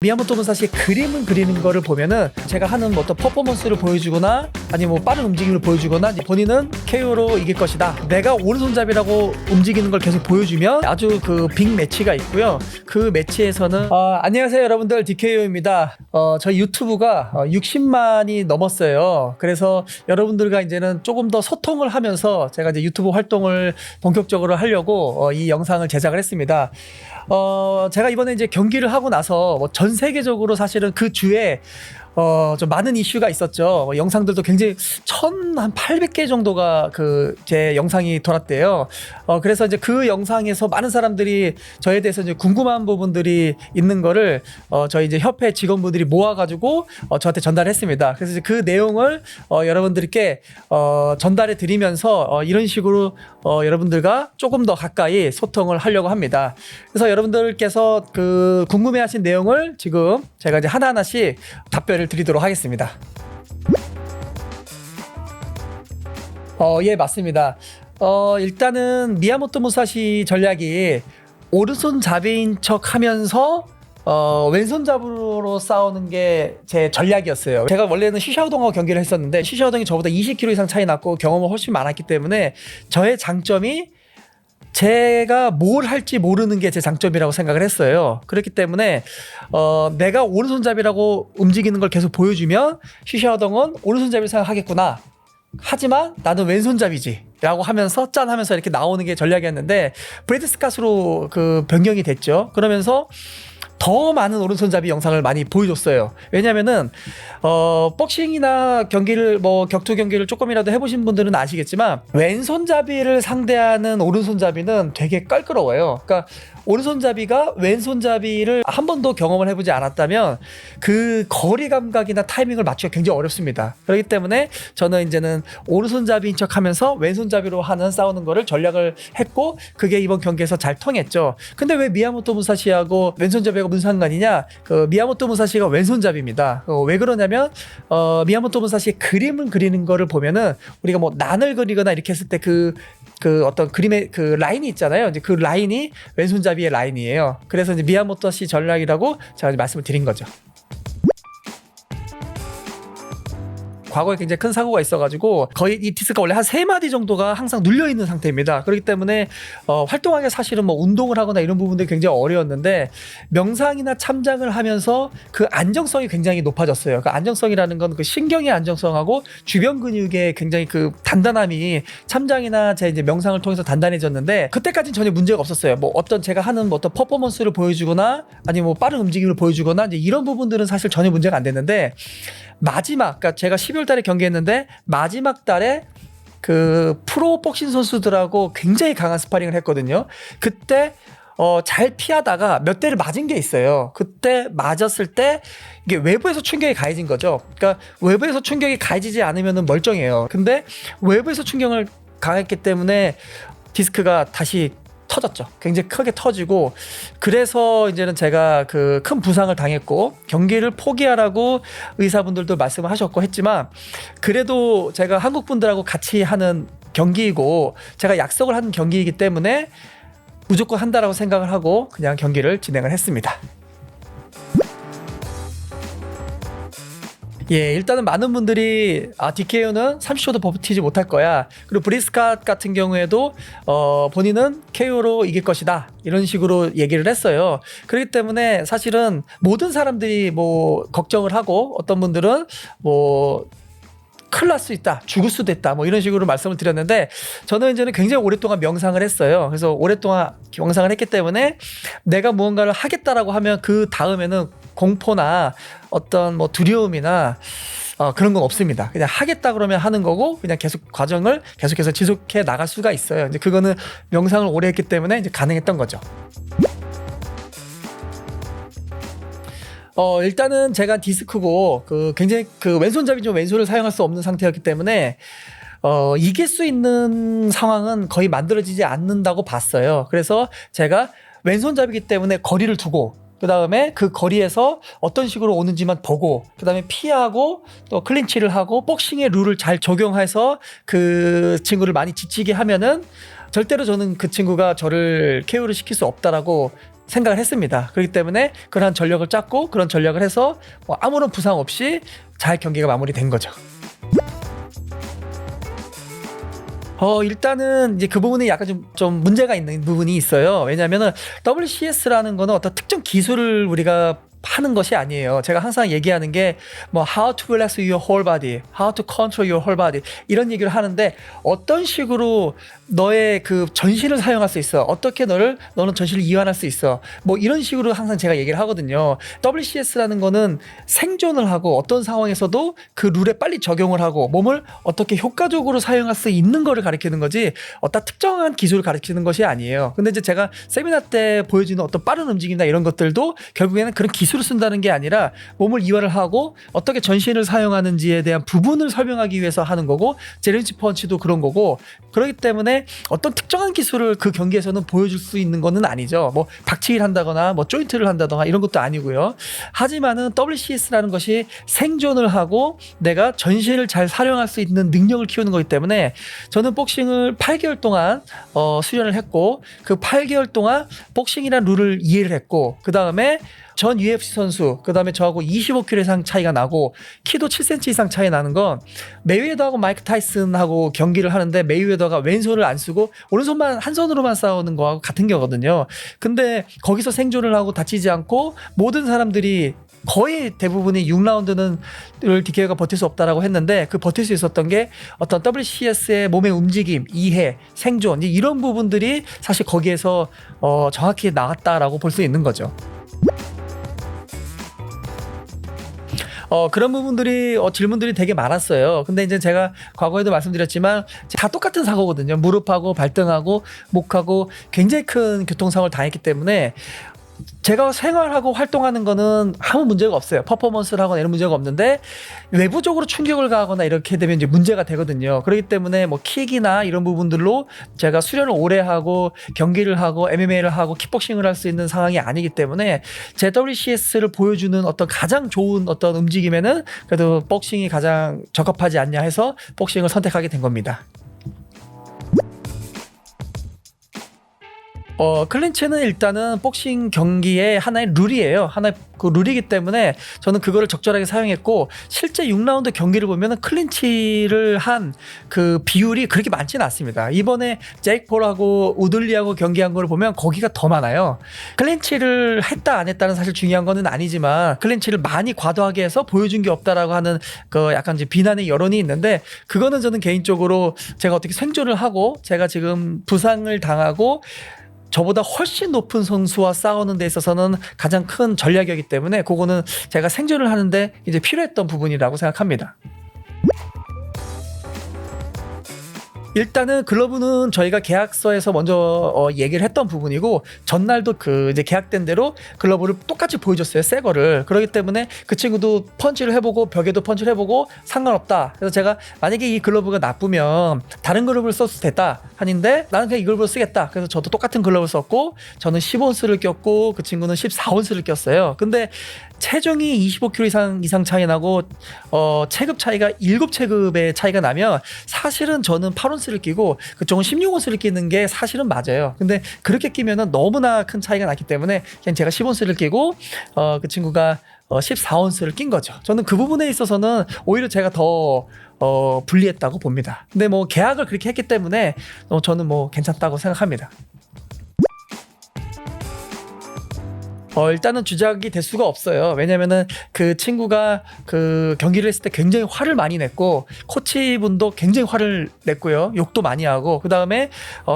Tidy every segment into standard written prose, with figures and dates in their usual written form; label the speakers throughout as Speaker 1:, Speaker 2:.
Speaker 1: 미야모토 무사시의 그림을 그리는 거를 보면은 제가 하는 뭐 어떤 퍼포먼스를 보여주거나 아니면 뭐 빠른 움직임을 보여주거나 본인은 KO로 이길 것이다, 내가 오른손잡이라고 움직이는 걸 계속 보여주면 아주 그 빅 매치가 있고요. 그 매치에서는 안녕하세요 여러분들, DKO입니다. 저희 유튜브가 60만이 넘었어요. 그래서 여러분들과 이제는 조금 더 소통을 하면서 제가 이제 유튜브 활동을 본격적으로 하려고 이 영상을 제작을 했습니다. 제가 이번에 이제 경기를 하고 나서 뭐 전 세계적으로 사실은 그 주에 좀 많은 이슈가 있었죠. 영상들도 굉장히 1,800개 정도가 제 영상이 돌았대요. 그래서 이제 그 영상에서 많은 사람들이 저에 대해서 이제 궁금한 부분들이 있는 거를 저희 이제 협회 직원분들이 모아가지고 저한테 전달했습니다. 그래서 이제 그 내용을 여러분들께 전달해 드리면서 이런 식으로 여러분들과 조금 더 가까이 소통을 하려고 합니다. 그래서 여러분들께서 그 궁금해하신 내용을 지금 제가 이제 하나하나씩 답변을 드리도록 하겠습니다. 예, 맞습니다. 일단은 미야모토 무사시 전략이 오른손잡이인 척 하면서 왼손잡이로 싸우는 게 제 전략이었어요. 제가 원래는 시샤오동하고 경기를 했었는데 시샤오동이 저보다 20kg 이상 차이 났고 경험은 훨씬 많았기 때문에 저의 장점이 제가 뭘 할지 모르는 게 제 장점이라고 생각을 했어요. 그렇기 때문에 내가 오른손잡이라고 움직이는 걸 계속 보여주면 시샤오동은 오른손잡이를 생각하겠구나, 하지만 나는 왼손잡이지 라고 하면서 짠 하면서 이렇게 나오는 게 전략이었는데 브래드 스캇으로 그 변경이 됐죠. 그러면서 더 많은 오른손잡이 영상을 많이 보여줬어요. 왜냐면은 복싱이나 경기를 뭐 격투 경기를 조금이라도 해보신 분들은 아시겠지만 왼손잡이를 상대하는 오른손잡이는 되게 껄끄러워요. 그러니까 오른손잡이가 왼손잡이를 한 번도 경험을 해보지 않았다면 그 거리 감각이나 타이밍을 맞추기가 굉장히 어렵습니다. 그렇기 때문에 저는 이제는 오른손잡이인 척 하면서 왼손잡이로 하는 싸우는 거를 전략을 했고 그게 이번 경기에서 잘 통했죠. 근데 왜 미야모토 무사시하고 왼손잡이가 무슨 상관이냐? 미야모토 무사시가 왼손잡이입니다. 왜 그러냐면 미야모토 무사시의 그림을 그리는 거를 보면은 우리가 뭐 난을 그리거나 이렇게 했을 때 그 어떤 그림의 그 라인이 있잖아요. 이제 그 라인이 왼손잡이의 라인이에요. 그래서 이제 미야모토 씨 전략이라고 제가 말씀을 드린 거죠. 과거에 굉장히 큰 사고가 있어가지고 거의 이 디스크가 원래 한 3마디 정도가 항상 눌려있는 상태입니다. 그렇기 때문에 활동하기가 사실은 뭐 운동을 하거나 이런 부분들이 굉장히 어려웠는데 명상이나 참장을 하면서 그 안정성이 굉장히 높아졌어요. 그 안정성이라는 건 그 신경의 안정성하고 주변 근육의 굉장히 그 단단함이 참장이나 제 이제 명상을 통해서 단단해졌는데 그때까지는 전혀 문제가 없었어요. 뭐 어떤 제가 하는 뭐 어떤 퍼포먼스를 보여주거나 아니면 뭐 빠른 움직임을 보여주거나 이제 이런 부분들은 사실 전혀 문제가 안 됐는데 마지막, 그러니까 제가 12월 달에 경기했는데 마지막 달에 그 프로 복싱 선수들하고 굉장히 강한 스파링을 했거든요. 그때 잘 피하다가 몇 대를 맞은 게 있어요. 그때 맞았을 때 이게 외부에서 충격이 가해진 거죠. 그러니까 외부에서 충격이 가해지지 않으면 멀쩡해요. 근데 외부에서 충격을 강했기 때문에 디스크가 다시 터졌죠. 굉장히 크게 터지고 그래서 이제는 제가 그 큰 부상을 당했고 경기를 포기하라고 의사분들도 말씀을 하셨고 했지만 그래도 제가 한국 분들하고 같이 하는 경기이고 제가 약속을 하는 경기이기 때문에 무조건 한다라고 생각을 하고 그냥 경기를 진행을 했습니다. 예, 일단은 많은 분들이 DKO는 30초도 버티지 못할 거야. 그리고 브리스캇 같은 경우에도 본인은 KO로 이길 것이다. 이런 식으로 얘기를 했어요. 그렇기 때문에 사실은 모든 사람들이 뭐 걱정을 하고 어떤 분들은 뭐 큰일 날 수 있다, 죽을 수도 있다, 뭐 이런 식으로 말씀을 드렸는데 저는 이제는 굉장히 오랫동안 명상을 했어요. 그래서 오랫동안 명상을 했기 때문에 내가 무언가를 하겠다라고 하면 그 다음에는 공포나 어떤 뭐 두려움이나 그런 건 없습니다. 그냥 하겠다 그러면 하는 거고 그냥 계속 과정을 계속해서 지속해 나갈 수가 있어요. 이제 그거는 명상을 오래 했기 때문에 이제 가능했던 거죠. 일단은 제가 디스크고 굉장히 왼손잡이지만 왼손을 사용할 수 없는 상태였기 때문에 이길 수 있는 상황은 거의 만들어지지 않는다고 봤어요. 그래서 제가 왼손잡이기 때문에 거리를 두고 그 다음에 그 거리에서 어떤 식으로 오는지만 보고 그 다음에 피하고 또 클린치를 하고 복싱의 룰을 잘 적용해서 그 친구를 많이 지치게 하면은 절대로 저는 그 친구가 저를 KO를 시킬 수 없다라고 생각을 했습니다. 그렇기 때문에 그러한 전력을 짰고 그런 전략을 해서 뭐 아무런 부상 없이 잘 경기가 마무리된 거죠. 일단은 이제 그 부분이 약간 좀 문제가 있는 부분이 있어요. 왜냐면은 WCS라는 거는 어떤 특정 기술을 우리가 하는 것이 아니에요. 제가 항상 얘기하는 게 뭐 how to relax your whole body, how to control your whole body 이런 얘기를 하는데 어떤 식으로 너의 그 전신을 사용할 수 있어. 어떻게 너는 전신을 이완할 수 있어. 뭐 이런 식으로 항상 제가 얘기를 하거든요. WCS라는 거는 생존을 하고 어떤 상황에서도 그 룰에 빨리 적용을 하고 몸을 어떻게 효과적으로 사용할 수 있는 거를 가리키는 거지 어떤 특정한 기술을 가리키는 것이 아니에요. 근데 이제 제가 세미나 때 보여주는 어떤 빠른 움직임이나 이런 것들도 결국에는 그런 기술을 쓴다는 게 아니라 몸을 이완을 하고 어떻게 전신을 사용하는지에 대한 부분을 설명하기 위해서 하는 거고 제렌치 펀치도 그런 거고 그렇기 때문에 어떤 특정한 기술을 그 경기에서는 보여줄 수 있는 거는 아니죠. 뭐 박치기를 한다거나 뭐 조인트를 한다거나 이런 것도 아니고요. 하지만은 WCS라는 것이 생존을 하고 내가 전신을 잘 사용할 수 있는 능력을 키우는 거기 때문에 저는 복싱을 8개월 동안 수련을 했고 그 8개월 동안 복싱이라는 룰을 이해를 했고 그 다음에 전 UFC 선수 그다음에 저하고 25kg 이상 차이가 나고 키도 7cm 이상 차이 나는 건 메이웨더하고 마이크 타이슨하고 경기를 하는데 메이웨더가 왼손을 안 쓰고 오른손만 한 손으로만 싸우는 거하고 같은 거거든요. 근데 거기서 생존을 하고 다치지 않고 모든 사람들이 거의 대부분이 6라운드는 DK가 버틸 수 없다라고 했는데 그 버틸 수 있었던 게 어떤 WCS의 몸의 움직임, 이해, 생존 이런 부분들이 사실 거기에서 정확히 나왔다라고 볼 수 있는 거죠. 그런 부분들이 질문들이 되게 많았어요. 근데 이제 제가 과거에도 말씀드렸지만 다 똑같은 사고거든요. 무릎하고 발등하고 목하고 굉장히 큰 교통사고를 당했기 때문에 제가 생활하고 활동하는 거는 아무 문제가 없어요. 퍼포먼스를 하거나 이런 문제가 없는데 외부적으로 충격을 가하거나 이렇게 되면 이제 문제가 되거든요. 그렇기 때문에 뭐 킥이나 이런 부분들로 제가 수련을 오래 하고 경기를 하고 MMA를 하고 킥복싱을 할 수 있는 상황이 아니기 때문에 제 WCS를 보여주는 어떤 가장 좋은 어떤 움직임에는 그래도 복싱이 가장 적합하지 않냐 해서 복싱을 선택하게 된 겁니다. 클린치는 일단은 복싱 경기의 하나의 룰이에요. 하나의 그 룰이기 때문에 저는 그거를 적절하게 사용했고 실제 6라운드 경기를 보면은 클린치를 한 그 비율이 그렇게 많지는 않습니다. 이번에 제이크 폴하고 우들리하고 경기한 거를 보면 거기가 더 많아요. 클린치를 했다 안 했다는 사실 중요한 거는 아니지만 클린치를 많이 과도하게 해서 보여준 게 없다라고 하는 그 약간 이제 비난의 여론이 있는데 그거는 저는 개인적으로 제가 어떻게 생존을 하고 제가 지금 부상을 당하고 저보다 훨씬 높은 선수와 싸우는 데 있어서는 가장 큰 전략이기 때문에 그거는 제가 생존을 하는데 이제 필요했던 부분이라고 생각합니다. 일단은 글러브는 저희가 계약서에서 먼저 얘기를 했던 부분이고 전날도 그 이제 계약된 대로 글러브를 똑같이 보여줬어요. 새 거를. 그렇기 때문에 그 친구도 펀치를 해보고 벽에도 펀치를 해보고 상관없다. 그래서 제가 만약에 이 글러브가 나쁘면 다른 글러브를 써도 됐다 하는데 나는 그냥 이 글러브를 쓰겠다. 그래서 저도 똑같은 글러브를 썼고 저는 10온스를 꼈고 그 친구는 14온스를 꼈어요. 근데 체중이 25kg 이상 차이 나고 체급 차이가 7체급의 차이가 나면 사실은 저는 8온스를 끼고 그쪽은 16온스를 끼는 게 사실은 맞아요. 근데 그렇게 끼면은 너무나 큰 차이가 났기 때문에 그냥 제가 10온스를 끼고 그 친구가 14온스를 낀 거죠. 저는 그 부분에 있어서는 오히려 제가 더 불리했다고 봅니다. 근데 뭐 계약을 그렇게 했기 때문에 저는 뭐 괜찮다고 생각합니다. 일단은 주작이 될 수가 없어요. 왜냐면은 그 친구가 그 경기를 했을 때 굉장히 화를 많이 냈고 코치분도 굉장히 화를 냈고요. 욕도 많이 하고 그 다음에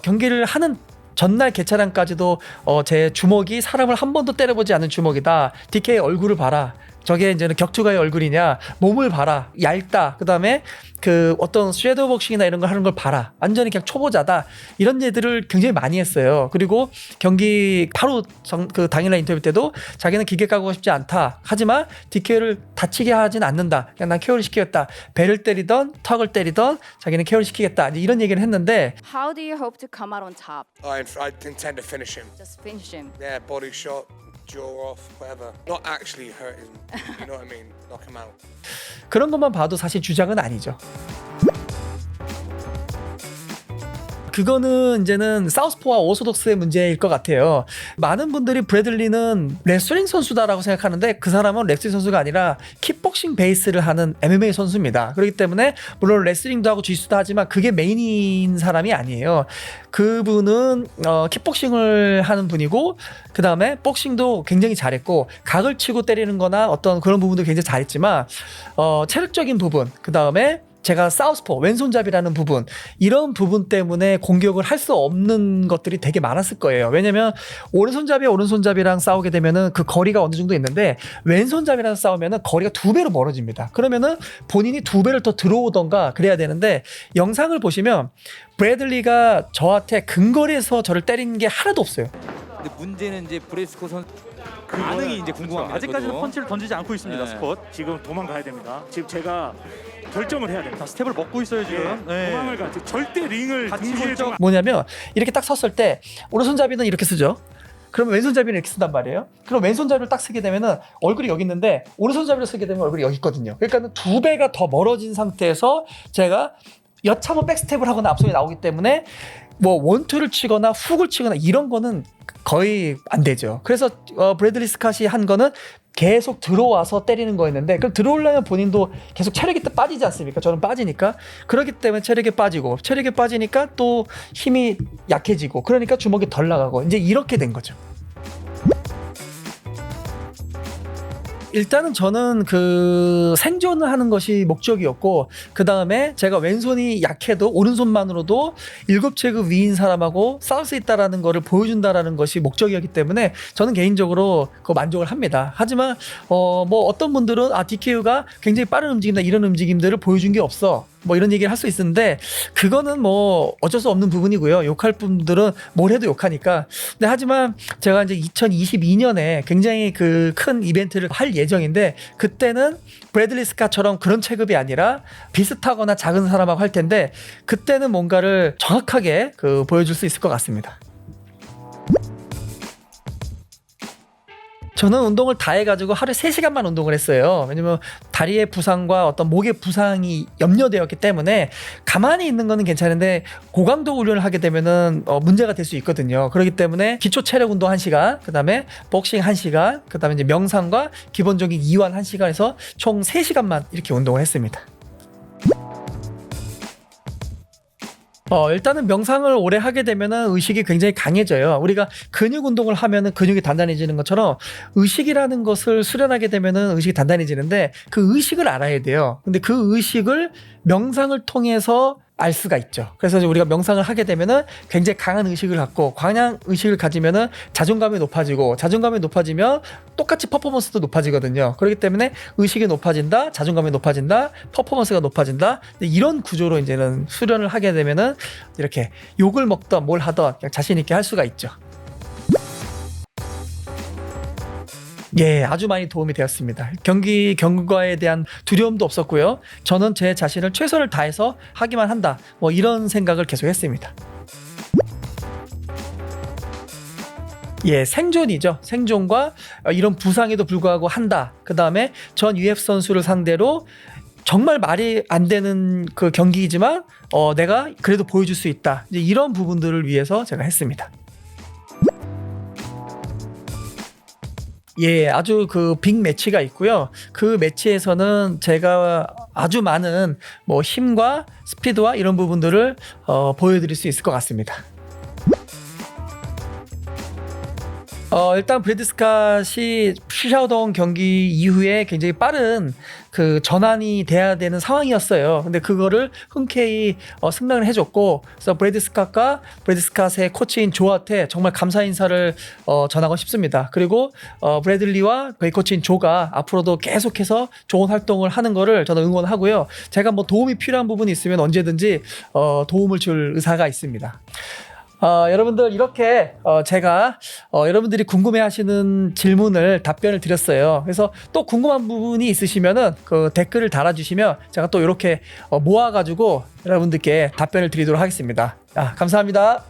Speaker 1: 경기를 하는 전날 개차량까지도 제 주먹이 사람을 한 번도 때려보지 않은 주먹이다. DK의 얼굴을 봐라. 저게 이제는 격투가의 얼굴이냐, 몸을 봐라, 얇다, 그 다음에 그 어떤 섀도우 복싱이나 이런 걸 하는 걸 봐라, 완전히 그냥 초보자다, 이런 얘들을 굉장히 많이 했어요. 그리고 경기 바로 그 당일날 인터뷰 때도 자기는 기계 까고 싶지 않다, 하지만 DK를 다치게 하진 않는다, 그냥 난 KO를 시키겠다, 배를 때리던 턱을 때리던 자기는 KO를 시키겠다, 이런 얘기를 했는데
Speaker 2: How do you hope to come out on top?
Speaker 3: I intend to finish him.
Speaker 2: Just finish him.
Speaker 3: Yeah, body shot, jaw off, whatever. Not actually hurt him. You know what I mean? Knock him out.
Speaker 1: 그런 것만 봐도 사실 주작은 아니죠. 그거는 이제는 사우스포와 오소독스의 문제일 것 같아요. 많은 분들이 브래들리는 레슬링 선수다라고 생각하는데 그 사람은 레슬링 선수가 아니라 킥복싱 베이스를 하는 MMA 선수입니다. 그렇기 때문에 물론 레슬링도 하고 지수도 하지만 그게 메인인 사람이 아니에요. 그분은 킥복싱을 하는 분이고 그 다음에 복싱도 굉장히 잘했고 각을 치고 때리는 거나 어떤 그런 부분도 굉장히 잘했지만 체력적인 부분 그 다음에 제가 사우스포 왼손잡이라는 부분 이런 부분 때문에 공격을 할 수 없는 것들이 되게 많았을 거예요. 왜냐면 오른손잡이랑 싸우게 되면은 그 거리가 어느 정도 있는데 왼손잡이랑 싸우면은 거리가 2배로 멀어집니다. 그러면은 본인이 2배를 더 들어오던가 그래야 되는데 영상을 보시면 브래들리가 저한테 근거리에서 저를 때린 게 하나도 없어요.
Speaker 4: 근데 문제는 이제 브레스코 선 반응이 이제 궁금합니다.
Speaker 5: 아직까지는
Speaker 4: 저도.
Speaker 5: 펀치를 던지지 않고 있습니다.
Speaker 4: 네.
Speaker 5: 스콧 지금 도망가야 됩니다. 지금 제가 결정을 해야 됩니다.
Speaker 6: 스텝을 먹고 있어요 지금.
Speaker 5: 네. 도망을 가지 절대 링을
Speaker 6: 같이
Speaker 5: 등지에
Speaker 6: 볼 적-
Speaker 5: 좀
Speaker 1: 뭐냐면 이렇게 딱 섰을 때 오른손잡이는 이렇게 쓰죠. 그러면 왼손잡이는 이렇게 쓴단 말이에요. 그럼 왼손잡이를 딱 쓰게 되면은 얼굴이 여기 있는데 오른손잡이를 쓰게 되면 얼굴이 여기 있거든요. 그러니까 2배가 더 멀어진 상태에서 제가 여차고 백스텝을 하거나 앞손이 나오기 때문에 뭐 원투를 치거나 훅을 치거나 이런 거는 거의 안 되죠. 그래서 브래들리 스캇이 한 거는 계속 들어와서 때리는 거였는데 그럼 들어오려면 본인도 계속 체력이 또 빠지지 않습니까? 저는 빠지니까 그렇기 때문에 체력이 빠지니까 또 힘이 약해지고 그러니까 주먹이 덜 나가고 이제 이렇게 된 거죠. 일단은 저는 그 생존을 하는 것이 목적이었고 그 다음에 제가 왼손이 약해도 오른손만으로도 7체급 위인 사람하고 싸울 수 있다라는 거를 보여준다라는 것이 목적이었기 때문에 저는 개인적으로 그 만족을 합니다. 하지만 뭐 어떤 분들은 DKU가 굉장히 빠른 움직임이나 이런 움직임들을 보여준 게 없어 뭐 이런 얘기를 할 수 있는데 그거는 뭐 어쩔 수 없는 부분이고요. 욕할 분들은 뭘 해도 욕하니까. 근데 하지만 제가 이제 2022년에 굉장히 그 큰 이벤트를 할 예정인데 그때는 브래들리 스캇처럼 그런 체급이 아니라 비슷하거나 작은 사람하고 할 텐데 그때는 뭔가를 정확하게 그 보여줄 수 있을 것 같습니다. 저는 운동을 다 해가지고 하루에 3시간만 운동을 했어요. 왜냐면 다리의 부상과 어떤 목의 부상이 염려되었기 때문에 가만히 있는 거는 괜찮은데 고강도 훈련을 하게 되면은 문제가 될 수 있거든요. 그렇기 때문에 기초 체력 운동 1시간, 그 다음에 복싱 1시간, 그 다음에 이제 명상과 기본적인 이완 1시간에서 총 3시간만 이렇게 운동을 했습니다. 일단은 명상을 오래 하게 되면은 의식이 굉장히 강해져요. 우리가 근육 운동을 하면은 근육이 단단해지는 것처럼 의식이라는 것을 수련하게 되면은 의식이 단단해지는데 그 의식을 알아야 돼요. 근데 그 의식을 명상을 통해서 알 수가 있죠. 그래서 이제 우리가 명상을 하게 되면은 굉장히 강한 의식을 갖고 강한 의식을 가지면은 자존감이 높아지고 자존감이 높아지면 똑같이 퍼포먼스도 높아지거든요. 그렇기 때문에 의식이 높아진다, 자존감이 높아진다, 퍼포먼스가 높아진다. 이런 구조로 이제는 수련을 하게 되면은 이렇게 욕을 먹던 뭘 하던 그냥 자신 있게 할 수가 있죠. 예, 아주 많이 도움이 되었습니다. 경과에 대한 두려움도 없었고요. 저는 제 자신을 최선을 다해서 하기만 한다. 뭐 이런 생각을 계속 했습니다. 예, 생존이죠. 생존과 이런 부상에도 불구하고 한다. 그 다음에 전 UF 선수를 상대로 정말 말이 안 되는 그 경기이지만 내가 그래도 보여줄 수 있다. 이제 이런 부분들을 위해서 제가 했습니다. 예, 아주 그 빅 매치가 있고요. 그 매치에서는 제가 아주 많은 뭐 힘과 스피드와 이런 부분들을 보여드릴 수 있을 것 같습니다. 일단 브래드 스캇이 푸샤오동 경기 이후에 굉장히 빠른 그 전환이 돼야 되는 상황이었어요. 근데 그거를 흔쾌히 승낙을 해줬고, 그래서 브래드 스캇과 브래드 스캇의 코치인 조한테 정말 감사 인사를 전하고 싶습니다. 그리고 브래들리와 그의 코치인 조가 앞으로도 계속해서 좋은 활동을 하는 거를 저는 응원하고요. 제가 뭐 도움이 필요한 부분이 있으면 언제든지 도움을 줄 의사가 있습니다. 여러분들 이렇게 제가 여러분들이 궁금해하시는 질문을 답변을 드렸어요. 그래서 또 궁금한 부분이 있으시면은 그 댓글을 달아주시면 제가 또 이렇게 모아가지고 여러분들께 답변을 드리도록 하겠습니다. 감사합니다.